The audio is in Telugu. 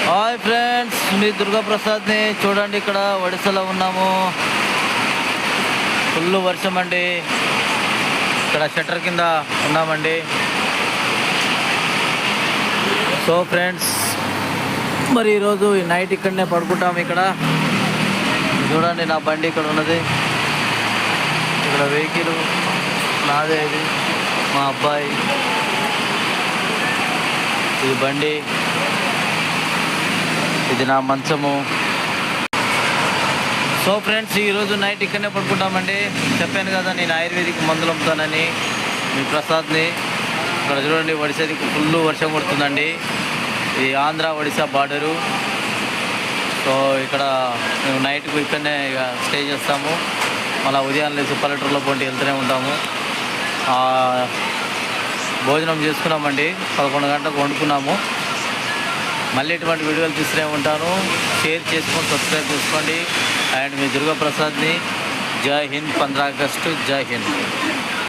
హాయ్ ఫ్రెండ్స్, మీ దుర్గాప్రసాద్ని చూడండి. ఇక్కడ ఒడిశాలో ఉన్నాము. ఫుల్ వర్షం అండి. ఇక్కడ షట్టర్ కింద ఉన్నామండి. సో ఫ్రెండ్స్, మరి ఈరోజు ఈ నైట్ ఇక్కడనే పడుకుంటాము. ఇక్కడ చూడండి, నా బండి ఇక్కడ ఉన్నది. ఇక్కడ వెహికల్ నాదే, ఇది మా అబ్బాయి, ఇది బండి, ఇది నా మంచము. సో ఫ్రెండ్స్, ఈరోజు నైట్ ఇక్కడనే పడుకుంటామండి. చెప్పాను కదా, నేను ఆయుర్వేదిక్ మందులు అమ్ముతానని. మీ ప్రసాద్ని. ఇక్కడ చూడండి, ఒడిశాకి ఫుల్ వర్షం కొడుతుందండి. ఇది ఆంధ్ర ఒడిశా బార్డరు. సో ఇక్కడ మేము నైట్కు ఇక్కడనే ఇక స్టే చేస్తాము. మళ్ళీ ఉదయం లేచి పల్లెటూరులో పోటీ వెళ్తూనే ఉంటాము. భోజనం చేసుకున్నామండి, 11 గంటలకు వండుకున్నాము. మళ్ళీ ఇటువంటి వీడియోలు తీస్తూనే ఉంటాను. షేర్ చేసుకొని సబ్స్క్రైబ్ చేసుకోండి. అండ్ మీ దుర్గాప్రసాద్ని. జై హింద్. 15 ఆగస్టు. జై హింద్.